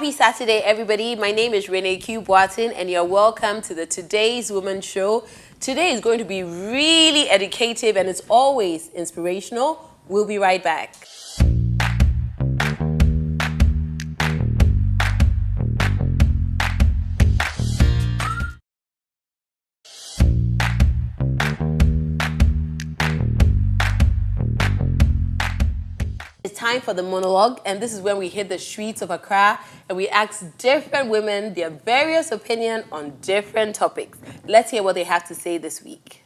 Happy Saturday, everybody. My name is Renee Q. Boatin, and you're welcome to the Today's Woman Show. Today is going to be really educative, and it's always inspirational. We'll be right back. It's time for the monologue, and this is when we hit the streets of Accra and we ask different women their various opinion on different topics. Let's hear what they have to say this week.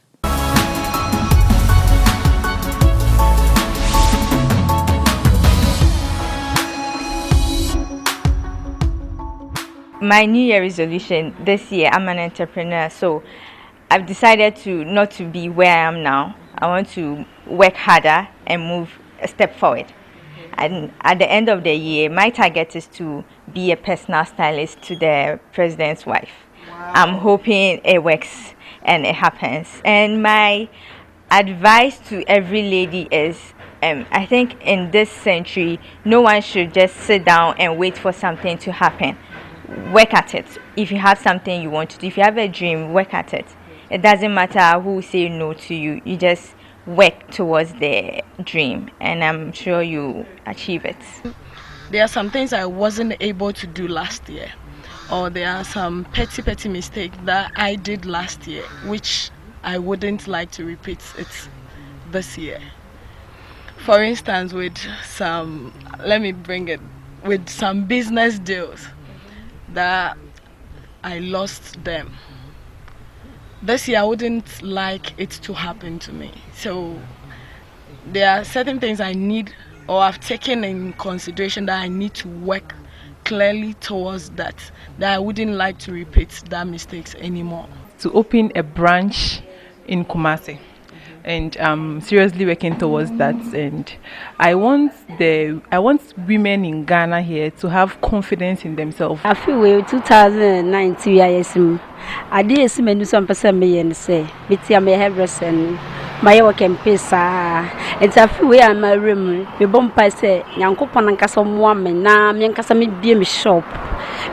My New Year resolution this year, I'm an entrepreneur, so I've decided to not to be where I am now. I want to work harder and move a step forward. And at the end of the year, my target is to be a personal stylist to the president's wife. Wow. I'm hoping it works and it happens. And my advice to every lady is, I think in this century, no one should just sit down and wait for something to happen. Work at it. If you have something you want to do, if you have a dream, work at it. It doesn't matter who say no to you. You just work towards the dream, and I'm sure you achieve it. There are some things I wasn't able to do last year, or there are some petty mistakes that I did last year which I wouldn't like to repeat it this year. For instance, with some business deals that I lost them. This year I wouldn't like it to happen to me. So there are certain things I need, or I've taken in consideration, that I need to work clearly towards that I wouldn't like to repeat that mistakes anymore. To open a branch in Kumasi, and I'm seriously working towards that. And I want women in Ghana here to have confidence in themselves. I feel we 2019 I did see me do some person me and say, "Bitty, I'm a hairdresser. My work can pay, sir." And I feel we are my room. We bump I say, "Yanko Panankasa woman, na me nkasa me be me shop.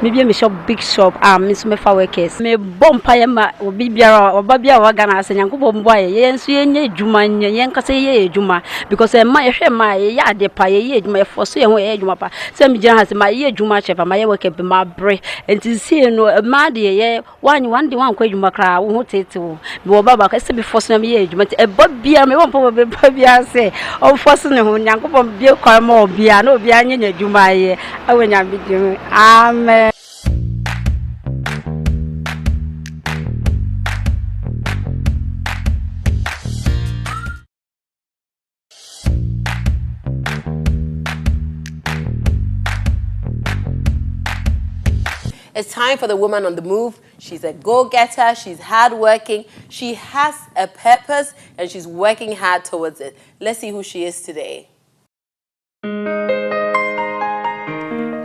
Maybe me shop big shop. Miss me for workers. Me bump I am or Bibia or Babia or Ghana say Yanko boy. Yes, ye juma yankasa ye juma because my yard de pie ye my for so ye juma pa. Some has my ye juma chef. My work can be my bread and to see no mad ye one day one quite macra won't take to Baba can be forcing me age, but a Bobia me won't probably Bobia say, oh, forcing who Yanko Bio Carmo Bia no Bian Juma ye. I will not be doing. Amen. It's time for the woman on the move. She's a go-getter, she's hardworking, she has a purpose, and she's working hard towards it. Let's see who she is today.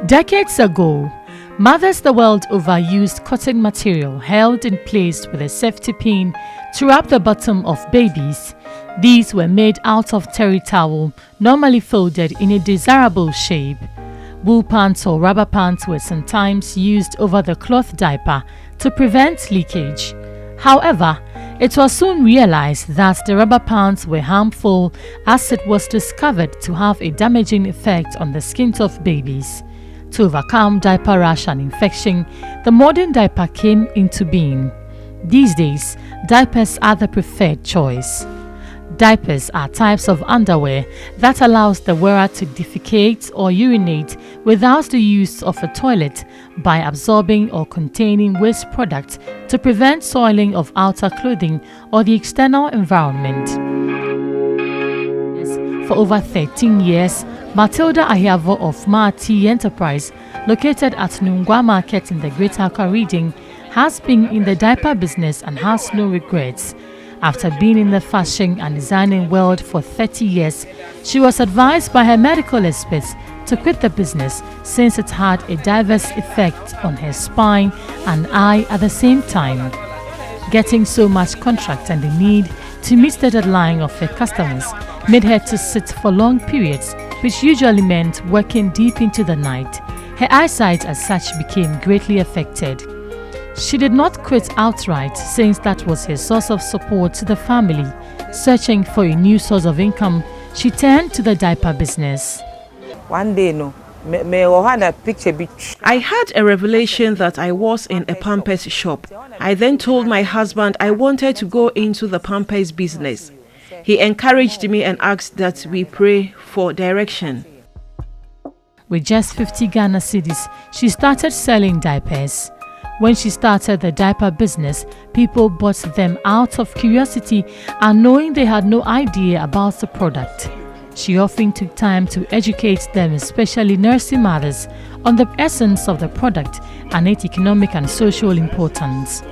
Decades ago, mothers the world over used cotton material held in place with a safety pin to wrap the bottom of babies. These were made out of terry towel, normally folded in a desirable shape. Wool pants or rubber pants were sometimes used over the cloth diaper to prevent leakage. However, it was soon realized that the rubber pants were harmful, as it was discovered to have a damaging effect on the skins of babies. To overcome diaper rash and infection, the modern diaper came into being. These days, diapers are the preferred choice. Diapers are types of underwear that allows the wearer to defecate or urinate without the use of a toilet by absorbing or containing waste products to prevent soiling of outer clothing or the external environment. For over 13 years, Matilda Ahiavo of Maati Enterprise, located at Nungwa Market in the Greater Accra region, has been in the diaper business and has no regrets. After being in the fashion and designing world for 30 years, she was advised by her medical experts to quit the business since it had a diverse effect on her spine and eye at the same time. Getting so much contract and the need to meet the deadline of her customers made her to sit for long periods, which usually meant working deep into the night. her eyesight as such became greatly affected. She did not quit outright, since that was her source of support to the family. Searching for a new source of income, she turned to the diaper business. One day, I had a revelation that I was in a Pampers shop. I then told my husband I wanted to go into the Pampers business. He encouraged me and asked that we pray for direction. With just 50 Ghana cedis, she started selling diapers. When she started the diaper business, people bought them out of curiosity and knowing they had no idea about the product. She often took time to educate them, especially nursing mothers, on the essence of the product and its economic and social importance.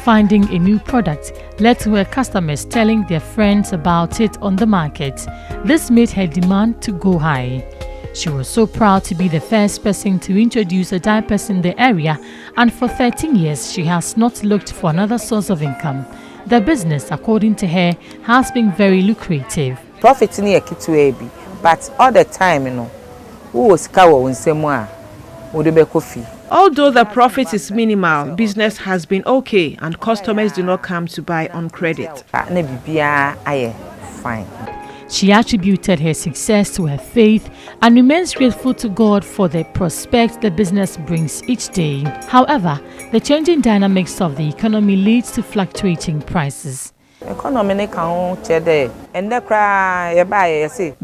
Finding a new product led to her customers telling their friends about it on the market. This made her demand to go high. She was so proud to be the first person to introduce the diapers in the area, and for 13 years she has not looked for another source of income. The business, according to her, has been very lucrative. Profit in here, but all the time, who was cow in Samoa, would be coffee. Although the profit is minimal, business has been okay, and customers do not come to buy on credit. Fine. She attributed her success to her faith and remains grateful to God for the prospect the business brings each day. However, the changing dynamics of the economy leads to fluctuating prices.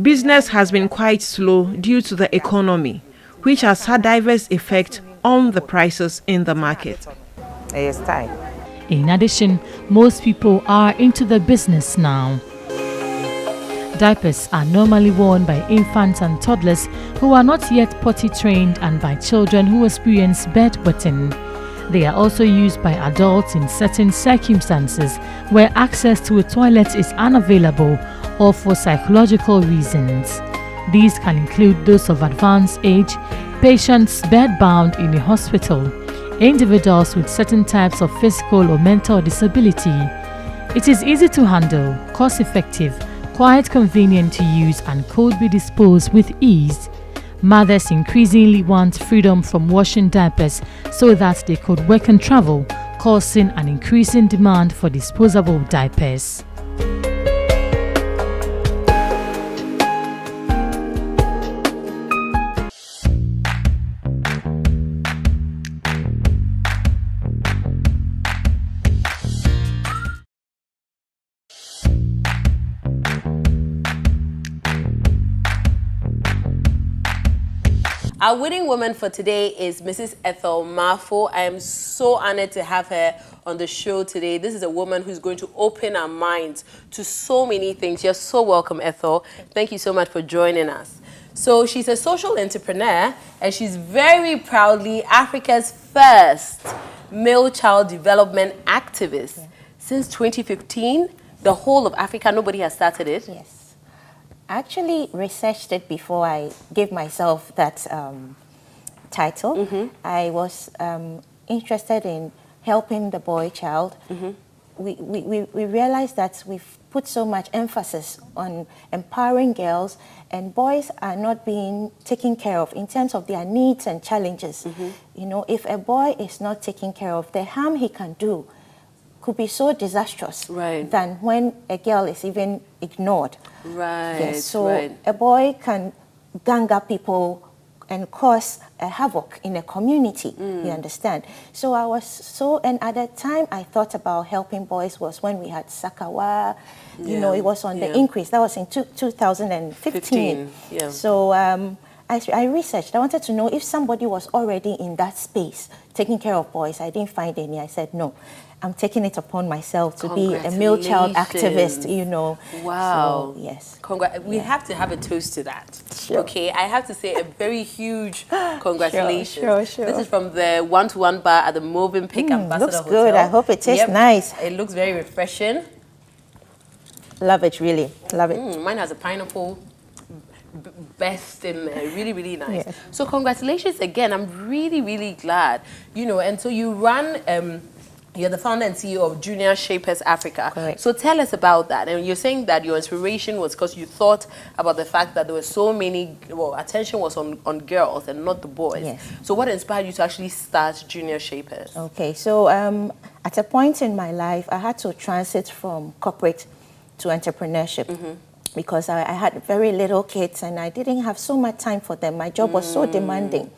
Business has been quite slow due to the economy, which has had diverse effects on the prices in the market. In addition, most people are into the business now. Diapers are normally worn by infants and toddlers who are not yet potty trained and by children who experience bedwetting. They are also used by adults in certain circumstances where access to a toilet is unavailable or for psychological reasons. These can include those of advanced age, patients bedbound in a hospital, individuals with certain types of physical or mental disability. It is easy to handle, cost-effective, quite convenient to use, and could be disposed with ease. Mothers increasingly want freedom from washing diapers so that they could work and travel, causing an increasing demand for disposable diapers. Our winning woman for today is Mrs. Ethel Mafo. I am so honored to have her on the show today. This is a woman who's going to open our minds to so many things. You're so welcome, Ethel. Thank you so much for joining us. So she's a social entrepreneur, and she's very proudly Africa's first male child development activist. Yeah. Since 2015, the whole of Africa, nobody has started it. Yes. I actually researched it before I gave myself that title. Mm-hmm. I was interested in helping the boy child. Mm-hmm. We realized that we've put so much emphasis on empowering girls, and boys are not being taken care of in terms of their needs and challenges. Mm-hmm. You know, if a boy is not taken care of, the harm he can do could be so disastrous, right, than when a girl is even ignored. Right. Yes, so a boy can gang up people and cause a havoc in a community, you understand? So and at that time I thought about helping boys was when we had Sakawa, you know, it was on the increase. That was in 2015. Yeah. So I researched. I wanted to know if somebody was already in that space taking care of boys. I didn't find any. I said, no, I'm taking it upon myself to be a male child activist, you know. Wow. So, yes. We have to have a toast to that. Sure. Okay, I have to say a very huge congratulations. Sure. This is from the one-to-one bar at the Movenpick Ambassador looks Hotel. Good. I hope it tastes nice. It looks very refreshing. Love it, really. Love it. Mine has a pineapple best in there. Really, really nice. Yes. So congratulations again. I'm really, really glad. You know, and so you run You're the founder and CEO of Junior Shapers Africa. Correct. So tell us about that. And you're saying that your inspiration was because you thought about the fact that there were so many, well, attention was on girls and not the boys. Yes. So what inspired you to actually start Junior Shapers? Okay, so at a point in my life, I had to transit from corporate to entrepreneurship because I had very little kids and I didn't have so much time for them. My job was so demanding.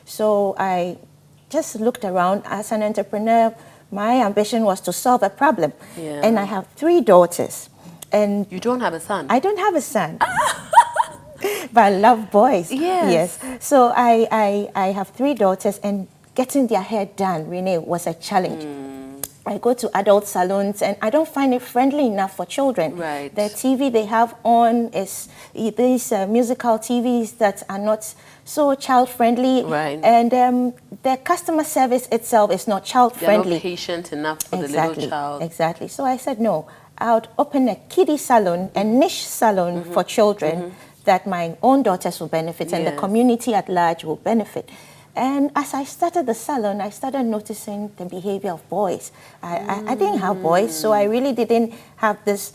So I just looked around. As an entrepreneur, my ambition was to solve a problem. Yeah. And I have 3 daughters. And You don't have a son? I don't have a son. But I love boys. Yes. Yes. So I have 3 daughters, and getting their hair done, Renee, was a challenge. I go to adult salons and I don't find it friendly enough for children. Right. The TV they have on is these musical TVs that are not so child friendly. Right. And the customer service itself is not child They're friendly. not patient enough for the Exactly. little child. Exactly. So I said, no, I would open a kiddie salon, a niche salon for children that my own daughters will benefit and the Yes. community at large will benefit. And as I started the salon, I started noticing the behavior of boys. I didn't have boys, so I really didn't have this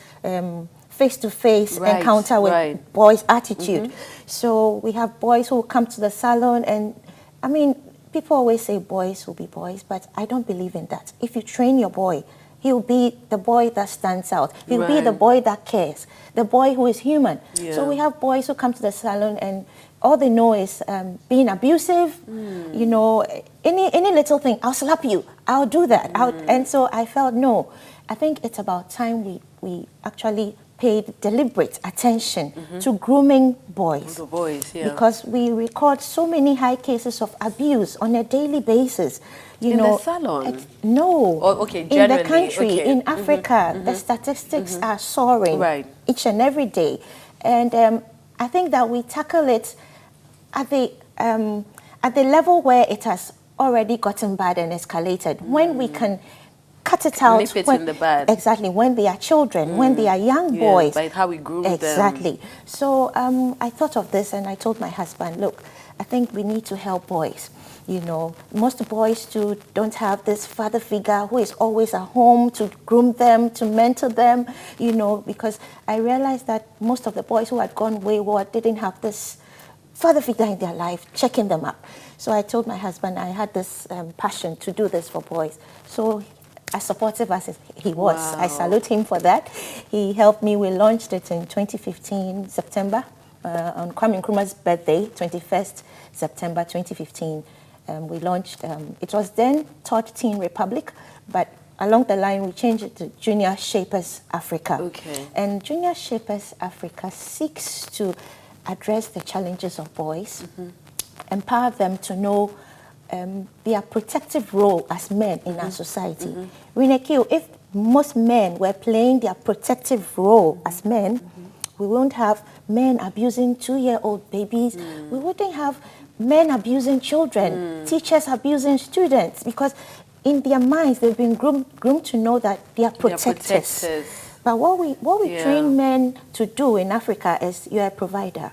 face-to-face Right, encounter with right. boys' attitude. So we have boys who come to the salon, and I mean, people always say boys will be boys, but I don't believe in that. If you train your boy, he'll be the boy that stands out. He'll be the Right. boy that cares, the boy who is human. Yeah. So we have boys who come to the salon and all they know is being abusive, you know, any little thing, I'll slap you, I'll do that. And so I felt, no, I think it's about time we actually paid deliberate attention to grooming boys. The boys, yeah. Because we record so many high cases of abuse on a daily basis. You In know, the salon? No. Oh, okay, in the generally, country, okay. in Africa, the statistics are soaring Right. each and every day. And I think that we tackle it at the level where it has already gotten bad and escalated. When we can cut it out. Nip it in the bud. Exactly. When they are children, when they are young boys. By how we groom Exactly. them. So I thought of this and I told my husband, look, I think we need to help boys. You know, most boys too don't have this father figure who is always at home to groom them, to mentor them, you know, because I realized that most of the boys who had gone wayward didn't have this father figure in their life, checking them up. So I told my husband I had this passion to do this for boys. So as supportive as he was, Wow. I salute him for that. He helped me. We launched it in 2015, September, on Kwame Nkrumah's birthday, 21st September 2015. We launched, it was then Thought Teen Republic, but along the line we changed it to Junior Shapers Africa. Okay. And Junior Shapers Africa seeks to address the challenges of boys, empower them to know their protective role as men in our society. Renekio, if most men were playing their protective role as men, we won't have men abusing 2-year-old babies. We wouldn't have men abusing children, teachers abusing students, because in their minds they've been groomed to know that they are protectors. But what we Yeah. train men to do in Africa is you're a provider.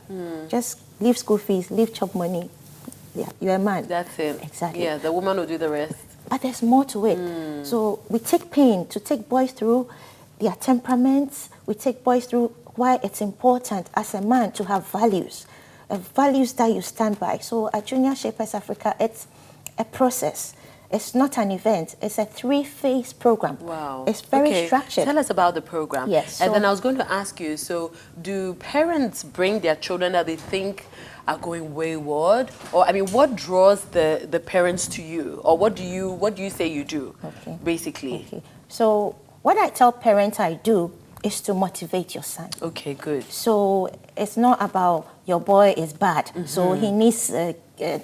Just leave school fees, leave job money. Yeah, you're a man. That's it. Exactly. Yeah, the woman will do the rest. But there's more to it. So we take pain to take boys through their temperaments. We take boys through why it's important as a man to have values, values that you stand by. So at Junior Shapers Africa, it's a process. It's not an event. It's a 3-phase program. Wow. It's very Okay. structured. Tell us about the program. Yes, And so- then I was going to ask you, so do parents bring their children that they think are going wayward? Or, I mean, what draws the parents to you? Or what do you say you do, Okay. basically? Okay. So what I tell parents I do is to motivate your son. Okay, good. So it's not about your boy is bad, so he needs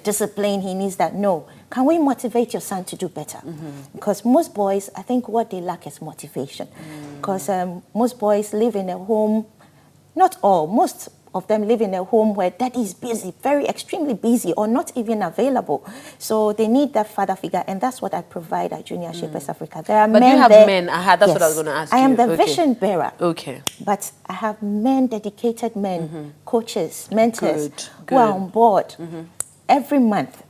discipline, he needs that. No. Can we motivate your son to do better? Because most boys, I think what they lack is motivation. Because most boys live in a home, not all, most of them live in a home where daddy is busy, very extremely busy, or not even available. So they need that father figure, and that's what I provide at Junior Shapers Africa. There are But men you have there. men. That's what I was going to ask I am you. the Okay. vision bearer. Okay. But I have men, dedicated men, coaches, mentors, Good, who are good. on board every month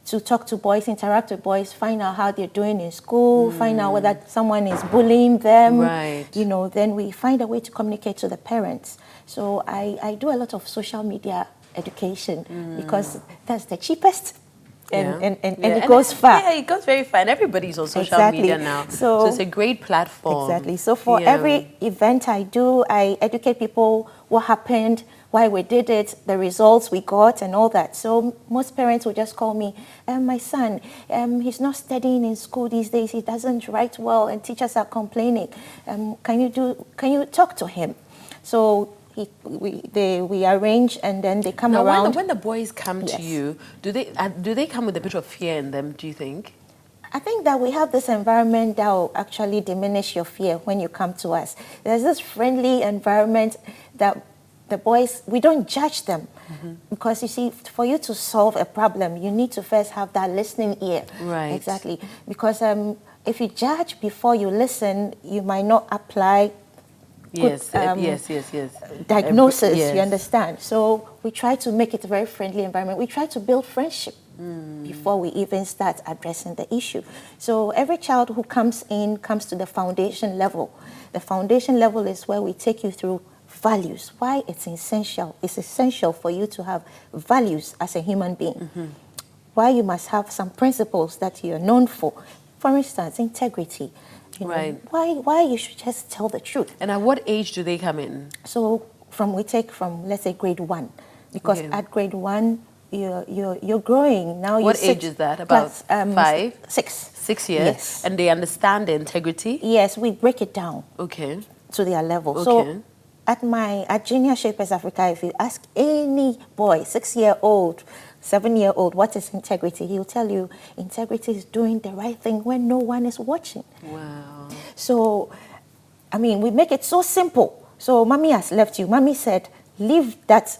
to talk to boys, interact with boys, find out how they're doing in school, find out whether someone is bullying them. Right. You know, then we find a way to communicate to the parents. So I do a lot of social media education because that's the cheapest and it goes far. Yeah, it goes very far. And everybody's on social media now. So it's a great platform. Exactly. So for every event I do, I educate people what happened, why we did it, the results we got, and all that. So most parents will just call me, my son, he's not studying in school these days. He doesn't write well, and teachers are complaining. Can you talk to him? So we arrange, and then they come around. When the boys come to you, do they come with a bit of fear in them, do you think? I think that we have this environment that will actually diminish your fear when you come to us. There's this friendly environment that the boys, we don't judge them. Because you see, for you to solve a problem, you need to first have that listening ear. Right. Exactly. Because if you judge before you listen, you might not apply Yes, good, diagnosis, Yes. you understand? So we try to make it a very friendly environment. We try to build friendship before we even start addressing the issue. So every child who comes in comes to the foundation level. The foundation level is where we take you through values, why it's essential. It's essential for you to have values as a human being. Why you must have some principles that you're known for. For instance, integrity. You know, why you should just tell the truth. And at what age do they come in? So we take from, let's say, grade 1. Because at grade 1, you're growing. Now what age is that? About 5? 6. 6 years? Yes. And they understand the integrity? Yes, we break it down. Okay. To their level. Okay. So at Junior Shapers Africa, if you ask any boy, 6-year-old, 7-year-old, what is integrity? He'll tell you integrity is doing the right thing when no one is watching. Wow. So, I mean, we make it so simple. So, Mommy has left you. Mommy said, leave that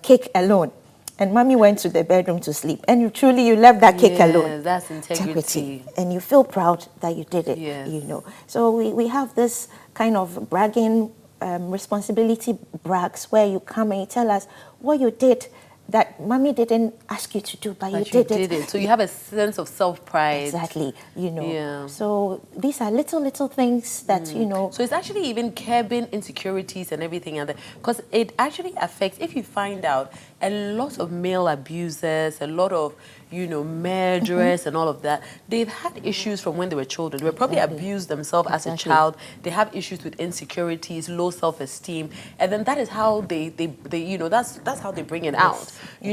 cake alone. And Mommy went to the bedroom to sleep. And you left that cake alone. That's integrity. And you feel proud that you did it, Yes. you know. So we have this kind of bragging, responsibility brags where you come and you tell us what you did that Mommy didn't ask you to do, but you did it. So you have a sense of self-pride. Exactly, you know. Yeah. So these are little things that, you know. So it's actually even curbing insecurities and everything, because it actually affects, if you find out a lot of male abusers, a lot of, murderers and all of that, they've had issues from when they were children. They were probably abused themselves as a child. They have issues with insecurities, low self-esteem, and then that is how they that's how they bring it out.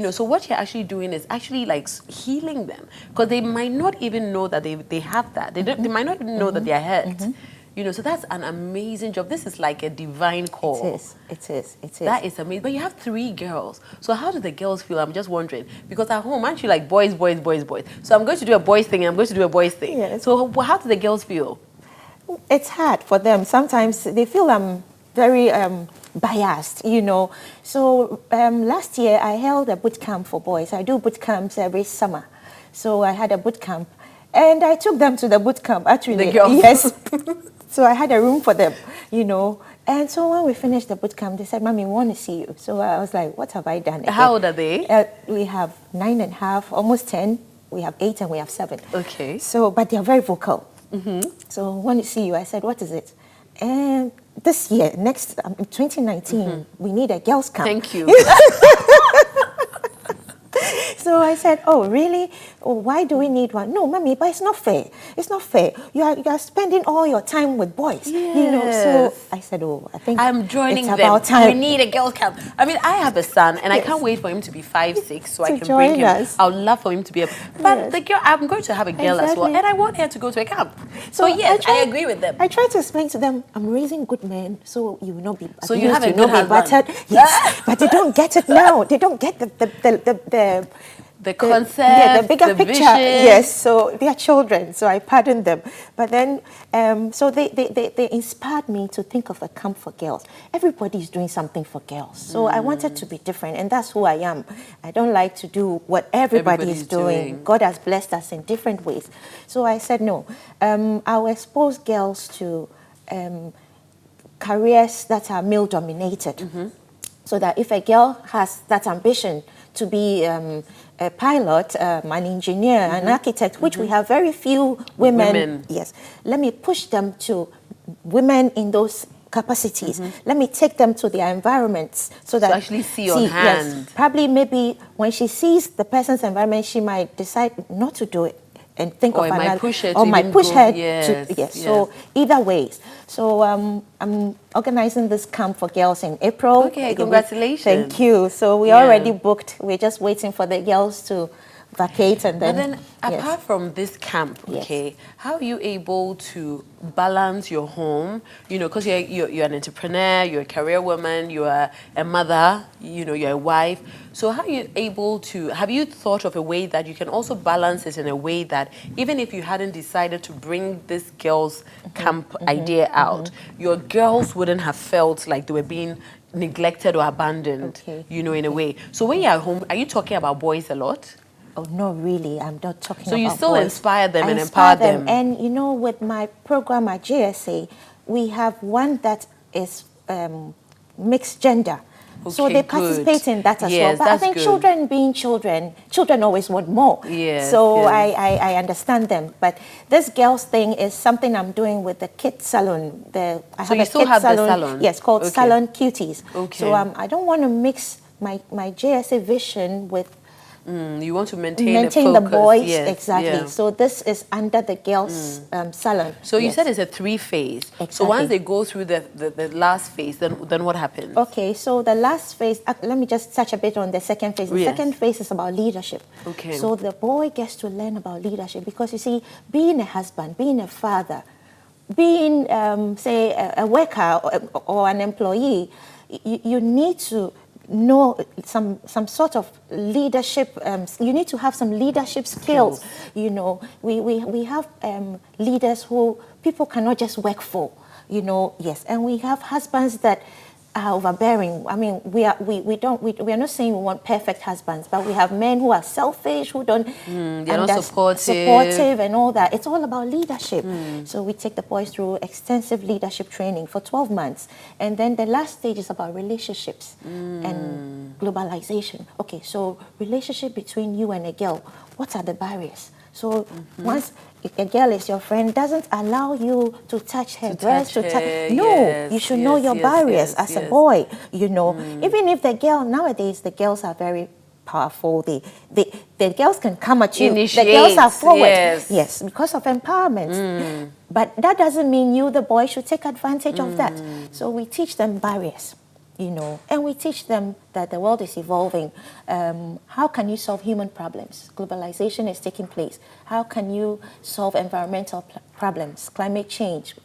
So what you're actually doing is actually like healing them, because they might not even know that they have that. They might not even know that they are hurt. So that's an amazing job. This is like a divine call. It is. That is amazing. But you have 3 girls. So how do the girls feel? I'm just wondering. Because at home, aren't you like boys, boys, boys, boys? So I'm going to do a boys thing and I'm going to do a boys thing. Yes. So how do the girls feel? It's hard for them. Sometimes they feel I'm very biased, So last year I held a boot camp for boys. I do boot camps every summer. So I had a boot camp. And I took them to the boot camp, actually. The girls? Yes. So I had a room for them, And so when we finished the boot camp, they said, Mommy, we want to see you. So I was like, what have I done again? How old are they? We have 9.5, almost 10. We have 8 and we have 7. Okay. So, but they're very vocal. So I want to see you. I said, what is it? And this year, 2019, we need a girls' camp. Thank you. So I said, oh, really? Oh, why do we need one? No, Mommy, but it's not fair. It's not fair. You are spending all your time with boys. Yes. So I said, oh, I think I'm joining it's them. about time. We need a girls' camp. I mean, I have a son, and I can't wait for him to be 5, 6, so I can join bring him. us. I would love for him to be but the girl, I'm going to have a girl as well, and I want her to go to a camp. So yes, I agree with them. I try to explain to them, I'm raising good men, so you will not be abused, So you have a good husband. battered. Yes, but they don't get it now. They don't get the concept, the bigger the picture. vision. Yes, so they are children, so I pardon them. But then, so they inspired me to think of a camp for girls. Everybody is doing something for girls, so I wanted to be different, and that's who I am. I don't like to do what everybody is doing. God has blessed us in different ways. So I said, no, I'll expose girls to careers that are male-dominated. So that if a girl has that ambition to be a pilot, an engineer, an architect, which we have very few women. Yes. Let me push them to women in those capacities. Let me take them to their environments so that actually see on hand. Yes, probably maybe when she sees the person's environment, she might decide not to do it and think of another, might push her or might push her yes, to yes. So either ways. So I'm organizing this camp for girls in April. Okay, congratulations. Thank you. So we already booked. We're just waiting for the girls to vacate and then. But then, apart from this camp, okay, how are you able to balance your home? You know, because you're an entrepreneur, you're a career woman, you're a mother, you know, you're a wife. So how are you able to? Have you thought of a way that you can also balance it in a way that even if you hadn't decided to bring this girls' camp idea out, your girls wouldn't have felt like they were being neglected or abandoned, you know, in a way. So when you're at home, are you talking about boys a lot? Oh, no, really. I'm not talking about So you still boys. inspire them and inspire empower them. And, you know, with my program at JSA, we have one that is mixed gender. So they participate in that as well. But I think children being children always want more. So I understand them. But this girls thing is something I'm doing with the kids salon. I have a kids salon. Yes, called Salon Cuties. So I don't want to mix my JSA vision with you want to maintain the boys, exactly. So this is under the girls' salon. So you said it's a 3-phase. Exactly. So once they go through the last phase, then what happens? Okay, so the last phase, let me just touch a bit on the second phase. The second phase is about leadership. Okay. So the boy gets to learn about leadership because, you see, being a husband, being a father, being, say, a worker or an employee, you need to know some sort of leadership. You need to have some leadership skills. You know, we have leaders who people cannot just work for. You know, yes, and we have husbands that are overbearing. I mean, we are not saying we want perfect husbands, but we have men who are selfish, who don't they're not supportive and all that. It's all about leadership. So we take the boys through extensive leadership training for 12 months, and then the last stage is about relationships and globalization. Okay, so relationship between you and a girl. What are the barriers? So once a girl is your friend, doesn't allow you to touch her breast. You should know your barriers as a boy. You know, even if the girl nowadays, the girls are very powerful. The girls can come at you. The girls are forward. Yes, because of empowerment. But that doesn't mean you, the boy, should take advantage of that. So we teach them barriers. You know, and we teach them that the world is evolving. How can you solve human problems? Globalization is taking place. How can you solve environmental problems, climate change?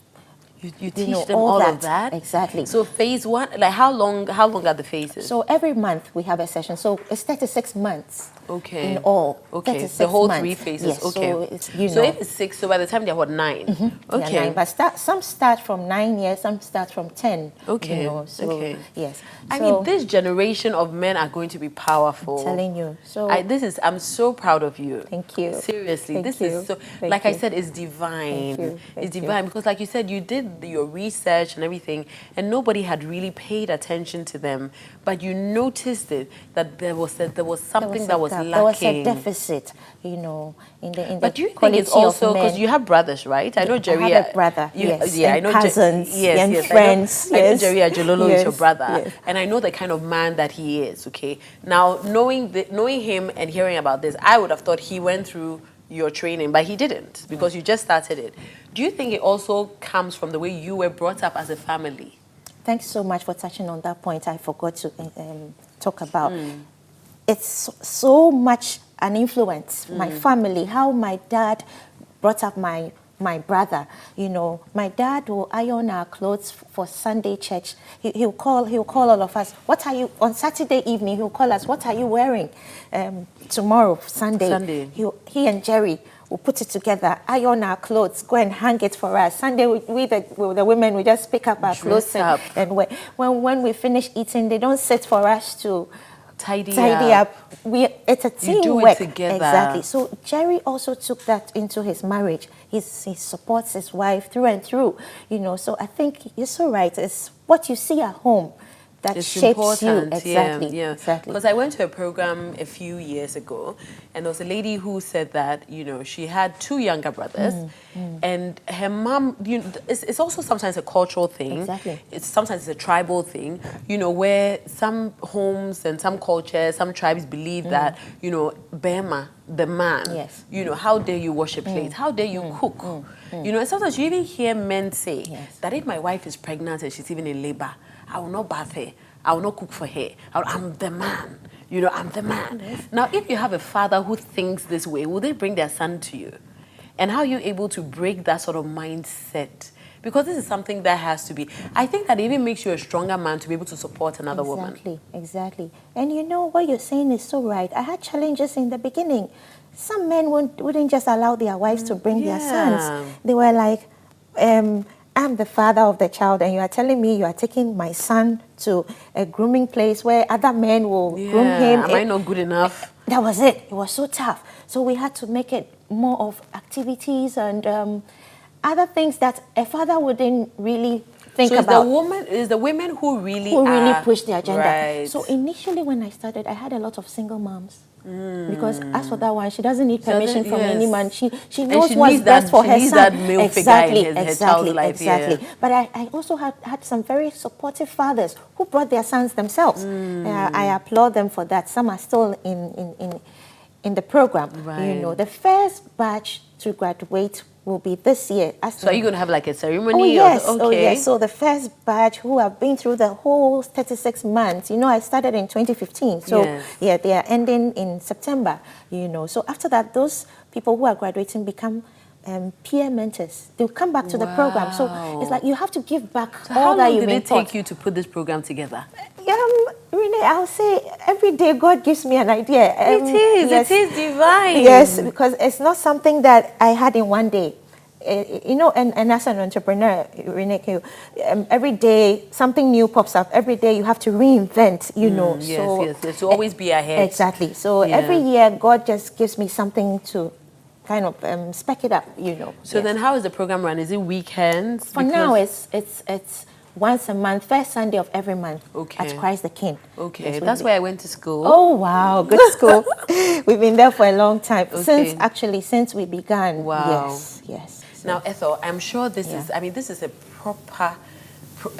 You teach them all of that? Exactly. So phase one, like how long are the phases? So every month we have a session. So it's 36 months. Okay. In all. Okay. The whole months. 3 phases. Yes. Okay. So it's, so if it's 6, so by the time they're what, 9? Okay. 9. But some start from 9 years, some start from 10. Okay. You know, so yes. I mean, this generation of men are going to be powerful. I'm telling you. So I'm so proud of you. Thank you. Seriously, this is so. Like I said, it's divine. It's divine because, like you said, you did your research and everything, and nobody had really paid attention to them. But you noticed it that there was something that was lacking. There was a deficit, you know, in the. But do you think it's also because you have brothers, right? I know Jerry. I have a brother. Yes. Yeah, I know cousins. Yes. And friends. I know Jerry Ajololo is your brother, and I know the kind of man that he is. Okay, now knowing him and hearing about this, I would have thought he went through your training, but he didn't because you just started it. Do you think it also comes from the way you were brought up as a family? Thanks so much for touching on that point. I forgot to talk about. It's so much an influence. My family, how my dad brought up my brother. You know, my dad will iron our clothes for Sunday church. He'll call all of us. What are you on Saturday evening? He'll call us. What are you wearing tomorrow, Sunday? He and Jerry will put it together, iron our clothes, go and hang it for us. Sunday, we the women, we just pick up our clothes and wear. When we finish eating, they don't sit for us to tidy up. It's a teamwork. You do it together. Exactly. So Jerry also took that into his marriage. He supports his wife through and through. You know, so I think you're so right. It's what you see at home that it's shapes important. you. Exactly. Yeah. Exactly. Because I went to a program a few years ago, and there was a lady who said that, you know, she had 2 younger brothers, and her mom, you know, it's also sometimes a cultural thing. Exactly. It's sometimes it's a tribal thing, you know, where some homes and some cultures, some tribes believe that, you know, Bema, the man, Yes. you know, how dare you wash a plate? How dare you cook? You know, and sometimes you even hear men say that if my wife is pregnant and she's even in labor, I will not bath her. I will not cook for her. I'm the man. You know, I'm the man. Now, if you have a father who thinks this way, will they bring their son to you? And how are you able to break that sort of mindset? Because this is something that has to be. I think that even makes you a stronger man to be able to support another woman. Exactly. And you know, what you're saying is so right. I had challenges in the beginning. Some men wouldn't just allow their wives to bring their sons. They were like, I'm the father of the child, and you are telling me you are taking my son to a grooming place where other men will groom him. Am I not good enough? That was it. It was so tough. So we had to make it more of activities and other things that a father wouldn't really think about. It's the women who really push the agenda. Right. So initially when I started, I had a lot of single moms. Because as for that one, she doesn't need permission from any man. She knows what's best for her son. She needs that male figure in her child's life. Exactly. But I also had some very supportive fathers who brought their sons themselves. I applaud them for that. Some are still in the program. Right. You know, the first batch to graduate will be this year. So are you going to have like a ceremony? Oh yes, okay. Oh yes. So the first batch who have been through the whole 36 months, you know, I started in 2015. So yeah, they are ending in September, you know. So after that, those people who are graduating become peer mentors. They'll come back to the program. So it's like you have to give back all that you've been taught. How long did it take you to put this program together? Renee, I'll say every day God gives me an idea. It is divine. Yes, because it's not something that I had in one day. You know, and as an entrepreneur, Renee, every day something new pops up. Every day you have to reinvent, you know. Yes. To always be ahead. Exactly. So every year God just gives me something to kind of spec it up, you know. So then how is the program run? Is it weekends? For now, it's once a month, first Sunday of every month at Christ the King. Okay, yes, that's where I went to school. Oh, wow, good school. We've been there for a long time, since we began. Wow. Yes. Now, Ethel, I'm sure this is a proper,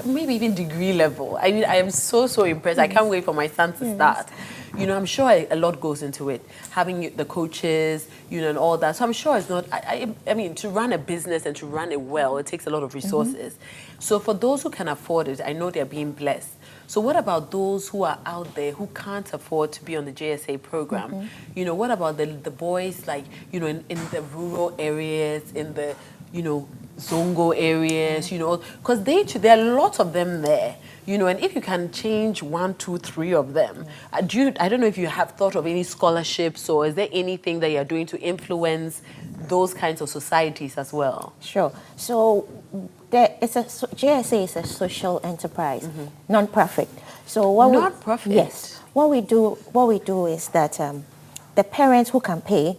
maybe even degree level. I mean, I am so impressed. I can't wait for my son to start. You know, I'm sure a lot goes into it, having the coaches, you know, and all that. So I'm sure it's not, I mean, to run a business and to run it well, it takes a lot of resources. So for those who can afford it, I know they're being blessed. So what about those who are out there who can't afford to be on the JSA program? You know, what about the boys, like, you know, in the rural areas, in the, you know, Zongo areas, you know, because there are lots of them there, you know, and if you can change 1, 2, 3 of them, I don't know if you have thought of any scholarships, or is there anything that you're doing to influence those kinds of societies as well? Sure. So JSA is a social enterprise, non-profit. So non-profit? Yes. What we do is that the parents who can pay,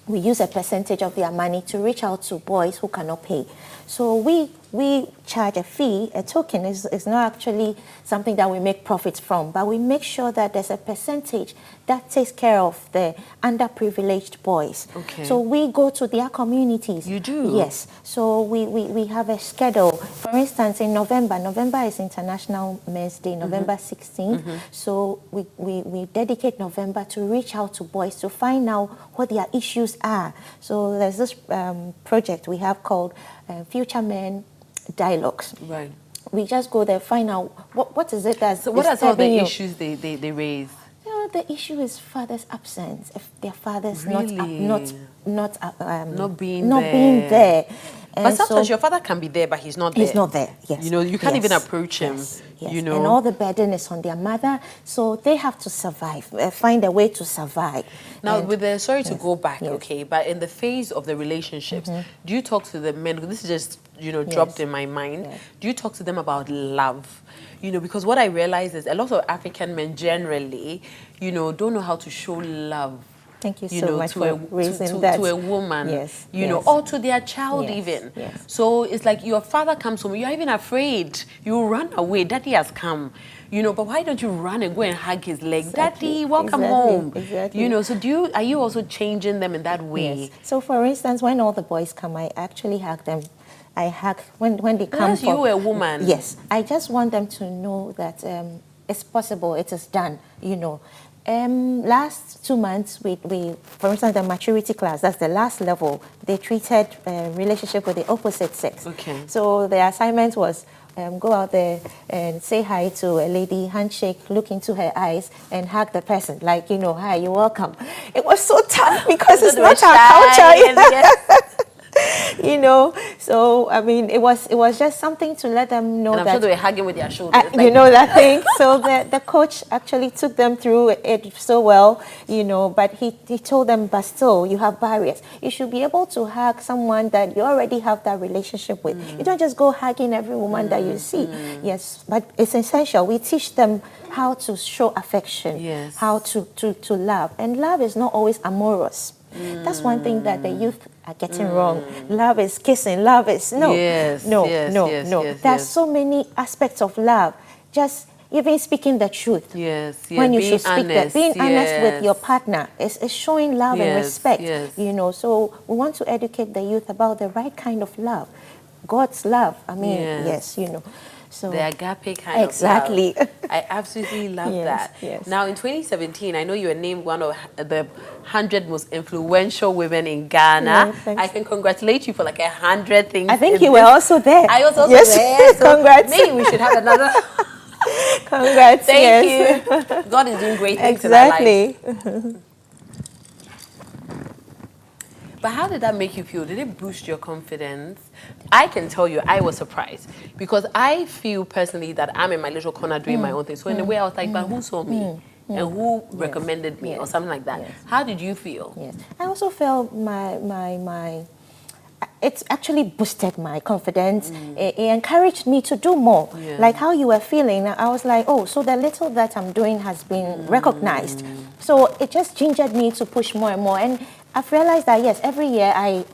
we use a percentage of their money to reach out to boys who cannot pay. So we charge a fee. A token is not actually something that we make profits from, but we make sure that there's a percentage that takes care of the underprivileged boys. Okay. So we go to their communities. You do? Yes. So we have a schedule. For instance, in November is International Men's Day, November 16th. So we dedicate November to reach out to boys to find out what their issues are. So there's this project we have called Future Men Dialogues. Right. We just go there, find out what is it that's So what are some of the issues they raise? You know, the issue is father's absence. If their father's Really? not being there. But sometimes your father can be there, but he's not there. He's not there, yes. You know, you can't even approach him. Yes. You know, and all the burden is on their mother, so they have to survive, find a way to survive. Now, sorry to go back, okay, but in the phase of the relationships, do you talk to the men? This is just, you know, dropped in my mind. Yes. Do you talk to them about love? You know, because what I realize is a lot of African men generally, you know, don't know how to show love Thank you you so know, much to for a raising that. to a woman, Yes, you know, yes. or to their child Yes, even. yes. So it's like your father comes home, you're even afraid. You run away. Daddy has come, you know. But why don't you run and go and hug his leg? Exactly, Daddy, welcome exactly, home. exactly. You know. So are you also changing them in that way? Yes. So for instance, when all the boys come, I actually hug them. I hug when they come. Because you a woman. Yes. I just want them to know that it's possible. It is done. You know. Last 2 months, we for instance, the maturity class, that's the last level, they treated relationship with the opposite sex. Okay. So the assignment was go out there and say hi to a lady, handshake, look into her eyes, and hug the person. Like, you know, hi, you're welcome. It was so tough because it's not our culture. You know, so I mean, it was just something to let them know And I'm that sure they were hugging with their shoulders. you know that thing. So the coach actually took them through it so well, you know. But he told them, but still, you have barriers. You should be able to hug someone that you already have that relationship with. You don't just go hugging every woman that you see. Yes, but it's essential. We teach them how to show affection, Yes. how to love, and love is not always amorous. That's one thing that the youth are getting wrong. Love is kissing. Love is no, Yes, no, yes, no, yes, no. yes, There's yes. so many aspects of love. Just even speaking the truth. Yes, yeah, When you being should speak honest, being honest with yes. your partner is showing love and Yes, respect. yes. You know, so we want to educate the youth about the right kind of love, God's love. I mean, Yes. yes, you know. So The agape kind exactly. of love. I absolutely love Yes, that. yes. Now, in 2017, I know you were named one of the 100 most influential women in Ghana. Yeah, thanks. I can congratulate you for like 100 things. I think in you were this. also there. I was also Yes. there. So Congrats. maybe we should have another. Congrats. Thank yes. you. God is doing great things in our lives. Exactly. But how did that make you feel? Did it boost your confidence? I can tell you, I was surprised because I feel personally that I'm in my little corner doing my own thing. So in a way, I was like, but who saw me? And who recommended me or something like that? Yes. How did you feel? Yes. I also felt it's actually boosted my confidence. It encouraged me to do more. Yeah. Like how you were feeling, I was like, oh, so the little that I'm doing has been recognized. So it just gingered me to push more and more. And I've realized that, yes, every year I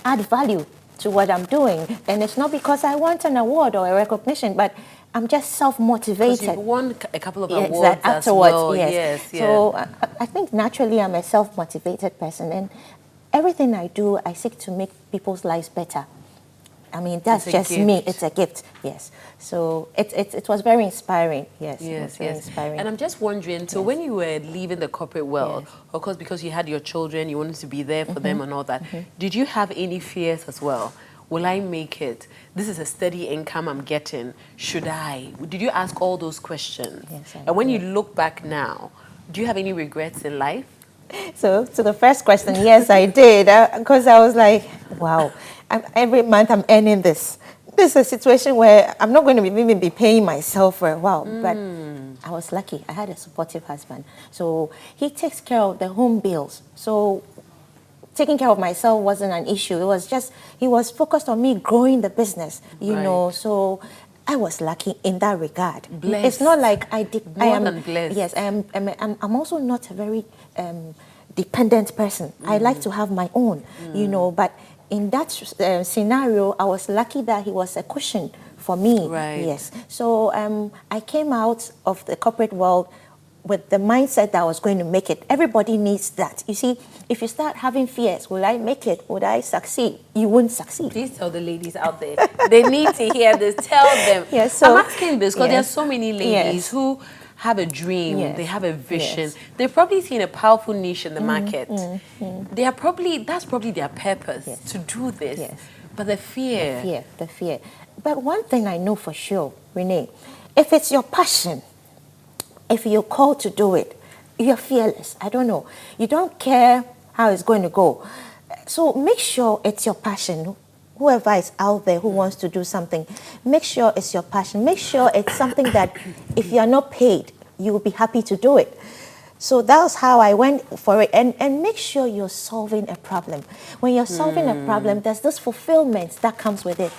add value to what I'm doing. And it's not because I want an award or a recognition, but I'm just self-motivated. Because you've won a couple of Yes, awards afterwards, as well. yes. Yes, So I think naturally I'm a self-motivated person, and everything I do, I seek to make people's lives better. I mean, that's It's a just me. gift. It's a gift, yes. So it was very inspiring, yes. It was Yes, very yes. inspiring. And I'm just wondering, so when you were leaving the corporate world, Yes. of course, because you had your children, you wanted to be there for them and all that, did you have any fears as well? Will I make it? This is a steady income I'm getting. Should I? Did you ask all those questions? Yes, I And when you did. look back now, do you have any regrets in life? So to the first question, yes, I did, because I was like, wow, every month I'm earning this. This is a situation where I'm not going to even be paying myself for a while, but I was lucky. I had a supportive husband. So he takes care of the home bills. So taking care of myself wasn't an issue. It was just, he was focused on me growing the business, you Right. know, so I was lucky in that regard. Blessed. It's not like I did. I More am than blessed. Yes, I'm also not a very dependent person. I like to have my own, you know, but in that scenario, I was lucky that he was a cushion for me. Right. Yes. So I came out of the corporate world with the mindset that I was going to make it. Everybody needs that. You see, if you start having fears, will I make it? Would I succeed? You won't succeed. Please tell the ladies out there. They need to hear this. Tell them. Yes, so- I'm asking this because yes. there are so many ladies Yes. who have a dream, Yes. they have a vision. Yes. They've probably seen a powerful niche in the market. They are that's probably their purpose Yes. to do this. Yes. But the fear. The fear. But one thing I know for sure, Renee, if it's your passion, if you're called to do it, you're fearless. I don't know. You don't care how it's going to go. So make sure it's your passion. Whoever is out there who wants to do something, make sure it's your passion. Make sure it's something that if you're not paid, you will be happy to do it. So that was how I went for it. And make sure you're solving a problem. When you're solving a problem, there's this fulfillment that comes with it.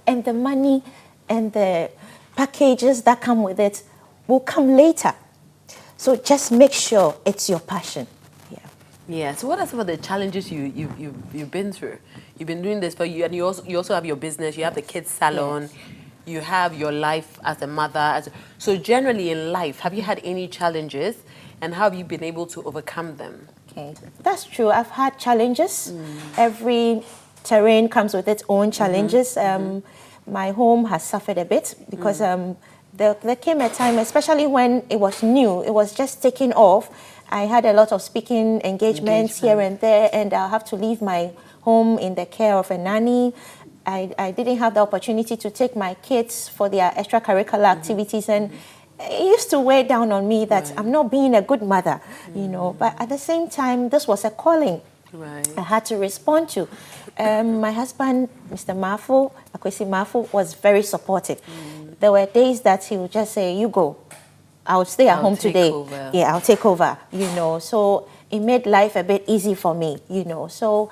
And the money and the packages that come with it will come later. So just make sure it's your passion. Yeah. Yeah. So what are some of the challenges you've been through? You've been doing this, but you also have your business. You have the kids salon. Yes. You have your life as a mother. So generally in life, have you had any challenges, and how have you been able to overcome them? Okay, that's true. I've had challenges. Every terrain comes with its own challenges. My home has suffered a bit because there came a time, especially when it was new, it was just taking off. I had a lot of speaking engagements here and there, and I'll have to leave my home in the care of a nanny. I didn't have the opportunity to take my kids for their extracurricular activities, and it used to weigh down on me that I'm not being a good mother, you know. But at the same time, this was a calling I had to respond to. My husband, Mr. Mafu, Akwesi Mafu, was very supportive. There were days that he would just say, "You go. I'll stay at home today. Yeah, I'll take over," you know. So it made life a bit easy for me, you know. So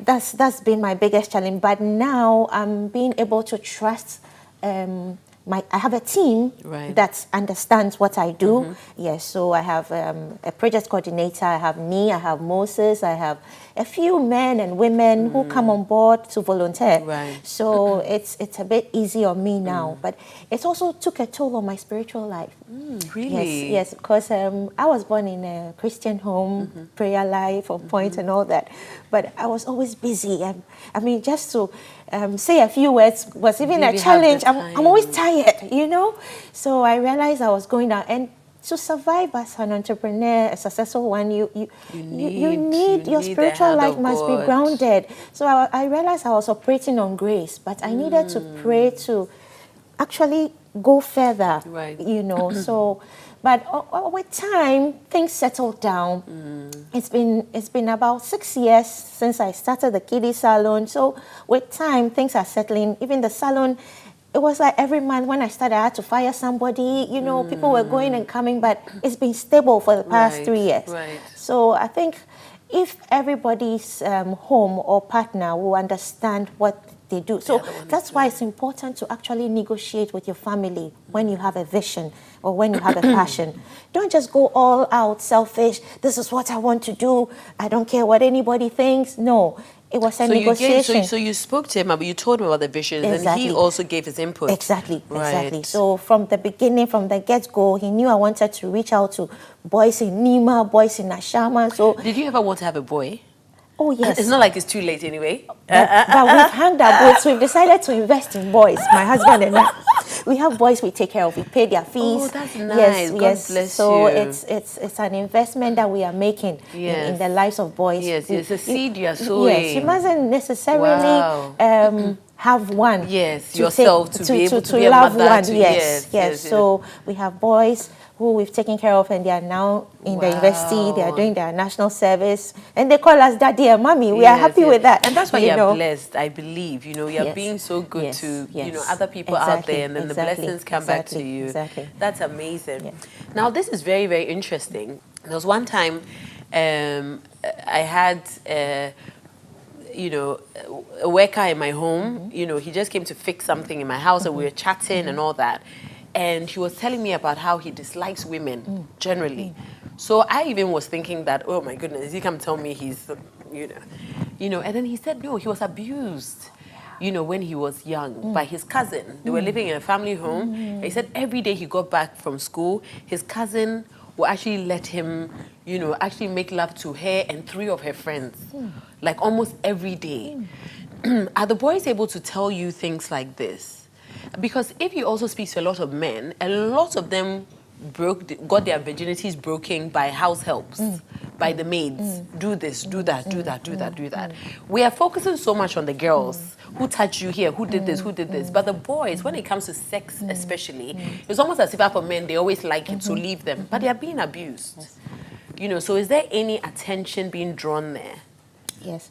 that's been my biggest challenge. But now I'm being able to trust. I have a team that understands what I do. Yes, so I have a project coordinator. I have me. I have Moses. I have a few men and women who come on board to volunteer. So it's a bit easy on me now. But it also took a toll on my spiritual life. Really? Yes, because I was born in a Christian home, prayer life on point and all that. But I was always busy. I mean, just to say a few words was even a challenge. I'm always tired, you know. So I realized I was going down. And to survive as an entrepreneur, a successful one, you need your spiritual life must be grounded. So I realized I was operating on grace, but I needed to pray to actually go further, you know. So, but with time, things settled down. It's been about 6 years since I started the kiddie salon. So with time, things are settling. Even the salon, it was like every month when I started, I had to fire somebody. You know, people were going and coming, but it's been stable for the past 3 years. So I think if everybody's home or partner will understand what they do. So that's why it's important to actually negotiate with your family when you have a vision or when you have a passion. Don't just go all out selfish. This is what I want to do. I don't care what anybody thinks. No. It was a negotiation. So you spoke to him, but you told him about the vision, and he also gave his input. Exactly. So from the beginning, from the get-go, he knew I wanted to reach out to boys in Nima, boys in Ashama. So did you ever want to have a boy? Oh, yes. It's not like it's too late anyway. But we've hanged our boots. We've decided to invest in boys, my husband and I. We have boys we take care of. We pay their fees. Oh, that's nice. God bless so you. it's an investment that we are making in the lives of boys. Yes, it's a seed you are sowing. Yes, you mustn't necessarily have one. Yes, yourself to be able to be love a mother. One. Yes. So we have boys who we've taken care of, and they are now in the university. They are doing their national service, and they call us daddy and mommy. We are happy with that, and that's why you're blessed. I believe you're being so good to other people out there, and then the blessings come back to you. That's amazing. Now this is very, very interesting. There was one time I had a worker in my home. You know, he just came to fix something in my house, and we were chatting and all that. And he was telling me about how he dislikes women generally. So I even was thinking that, oh my goodness, he come tell me he's, and then he said, no, he was abused, when he was young by his cousin. They were living in a family home. He said every day he got back from school, his cousin will actually let him, actually make love to her and 3 of her friends, like almost every day. Are the boys able to tell you things like this? Because if you also speak to a lot of men, a lot of them got their virginities broken by house helps, by the maids. Do this, do that, do that, do that, do that. We are focusing so much on the girls. Who touched you here? Who did this? Who did this? But the boys, when it comes to sex especially, it's almost as if for men, they always like it, so leave them. But they are being abused. So is there any attention being drawn there? Yes.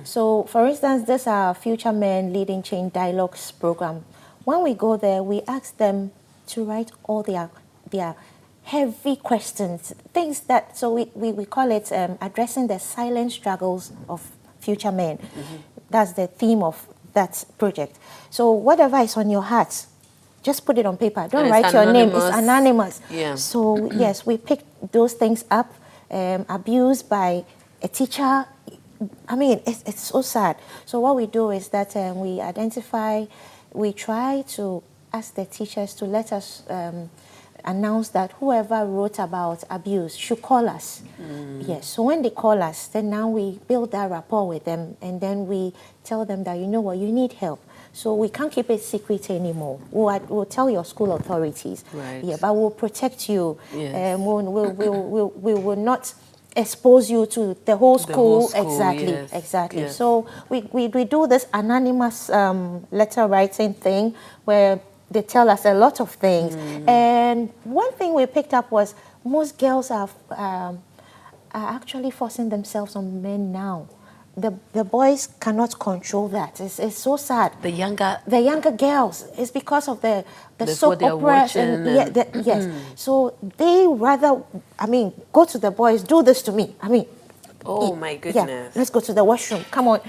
So, for instance, this is our Future Men Leading Change Dialogues program. When we go there, we ask them to write all their heavy questions, things that, so we call it addressing the silent struggles of future men. That's the theme of that project. So whatever is on your heart, just put it on paper. Don't write your name. It's anonymous. Yeah. So yes, we pick those things up abused by a teacher. I mean, it's so sad. So what we do is that we identify, we try to ask the teachers to let us announce that whoever wrote about abuse should call us. Yes, so when they call us, then now we build that rapport with them, and then we tell them that, you know what, you need help. So we can't keep it secret anymore. We'll tell your school authorities. Right. Yeah, but we'll protect you. Yes. We will not expose you to the whole school. Exactly, yes. exactly. Yes. So we do this anonymous letter writing thing where they tell us a lot of things. And one thing we picked up was most girls are actually forcing themselves on men now. The boys cannot control that. It's so sad. The younger girls. It's because of the That's soap what they're operas watching yes. So they rather, go to the boys, do this to me. Oh my goodness. Let's go to the washroom. Come on.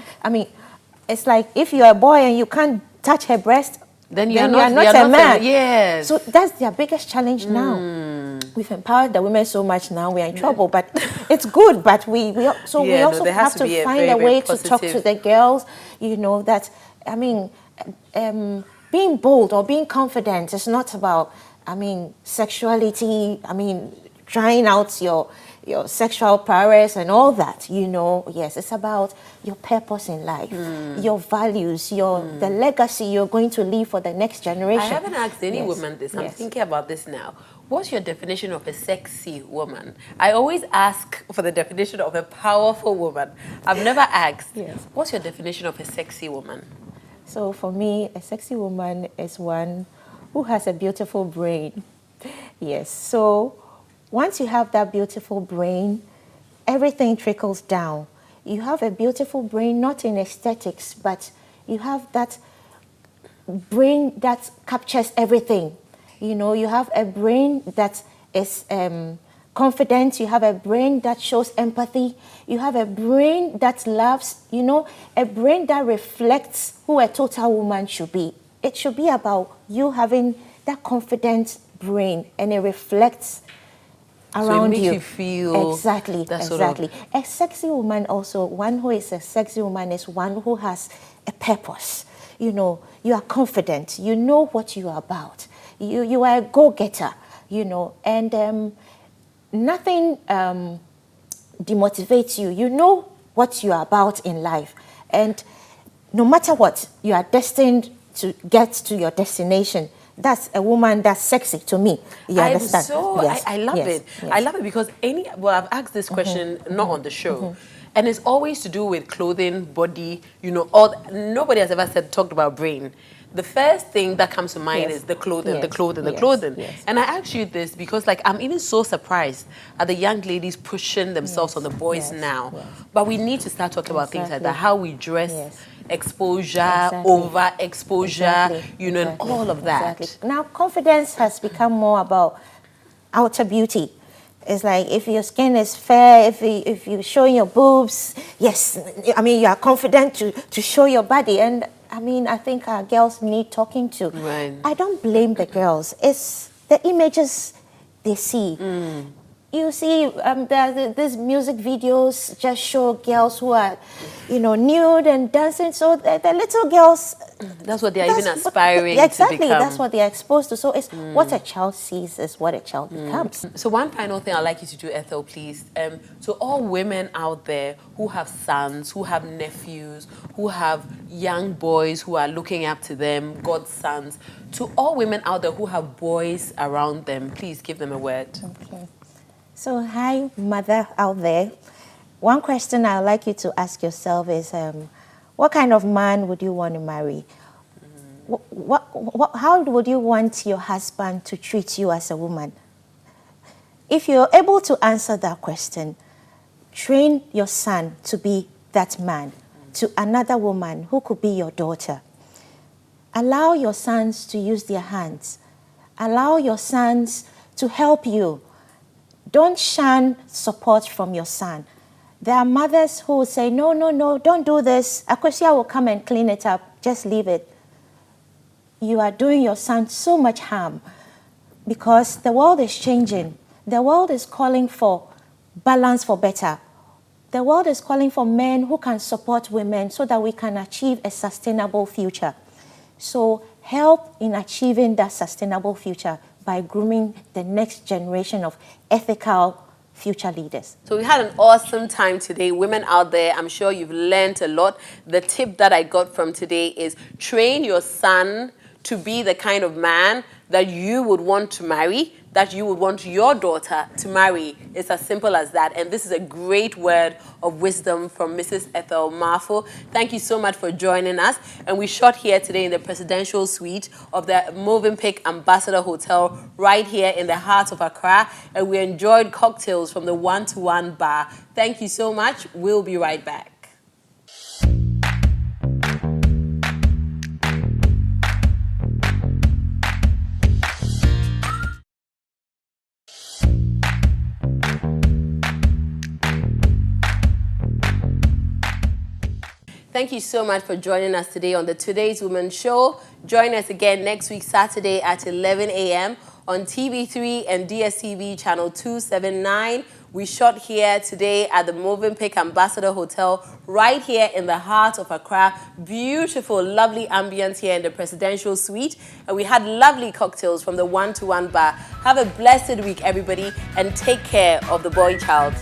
It's like if you're a boy and you can't touch her breast, then you're not a man. Yes. So that's their biggest challenge now. We've empowered the women so much now, we're in trouble, but it's good. But we also have to find a way to talk to the girls, that, being bold or being confident is not about, sexuality, trying out your sexual prowess and all that, Yes, it's about your purpose in life, your values, the legacy you're going to leave for the next generation. I haven't asked any woman this. I'm Yes. thinking about this now. What's your definition of a sexy woman? I always ask for the definition of a powerful woman. I've never asked. Yes. What's your definition of a sexy woman? So for me, a sexy woman is one who has a beautiful brain. Yes. So once you have that beautiful brain, everything trickles down. You have a beautiful brain, not in aesthetics, but you have that brain that captures everything. You have a brain that is confident. You have a brain that shows empathy. You have a brain that loves, a brain that reflects who a total woman should be. It should be about you having that confident brain, and it reflects around so it makes you feel exactly. A sexy woman also, one who is a sexy woman is one who has a purpose. You are confident. You know what you are about. You are a go-getter. And nothing demotivates you. You know what you are about in life, and no matter what, you are destined to get to your destination. That's a woman that's sexy to me. You understand? Yes. I love it. Yes. I love it because I've asked this question not on the show, and it's always to do with clothing, body. Nobody has ever talked about brain. The first thing that comes to mind is the clothing, the clothing. Yes. And I ask you this because, I'm even so surprised at the young ladies pushing themselves on the boys now. Yes. But we need to start talking about things like that, how we dress, exposure, overexposure, and all of that. Exactly. Now, confidence has become more about outer beauty. It's like if your skin is fair, if you're showing your boobs, yes, you are confident to show your body. And I think our girls need talking to. Right. I don't blame the girls. It's the images they see. You see, these music videos just show girls who are, nude and dancing. So the little girls... That's what they're even aspiring to become. That's what they're exposed to. So it's what a child sees is what a child becomes. So one final thing I'd like you to do, Ethel, please. To all women out there who have sons, who have nephews, who have young boys who are looking up to them, God's sons, to all women out there who have boys around them, please give them a word. Okay. So, hi, mother out there. One question I'd like you to ask yourself is, what kind of man would you want to marry? How would you want your husband to treat you as a woman? If you're able to answer that question, train your son to be that man to another woman who could be your daughter. Allow your sons to use their hands. Allow your sons to help you. Don't shun support from your son. There are mothers who will say, no, don't do this. Akosia will come and clean it up. Just leave it. You are doing your son so much harm because the world is changing. The world is calling for balance for better. The world is calling for men who can support women so that we can achieve a sustainable future. So help in achieving that sustainable future by grooming the next generation of ethical future leaders. So we had an awesome time today. Women out there, I'm sure you've learned a lot. The tip that I got from today is train your son to be the kind of man that you would want to marry, that you would want your daughter to marry. It's as simple as that. And this is a great word of wisdom from Mrs. Ethel Marfo. Thank you so much for joining us. And we shot here today in the presidential suite of the Movenpick Ambassador Hotel right here in the heart of Accra. And we enjoyed cocktails from the 1-to-1 bar. Thank you so much. We'll be right back. Thank you so much for joining us today on the Today's Women Show. Join us again next week, Saturday at 11 a.m. on TV3 and DSTV channel 279. We shot here today at the Movenpick Ambassador Hotel right here in the heart of Accra. Beautiful, lovely ambience here in the presidential suite. And we had lovely cocktails from the 1-to-1 bar. Have a blessed week, everybody, and take care of the boy child.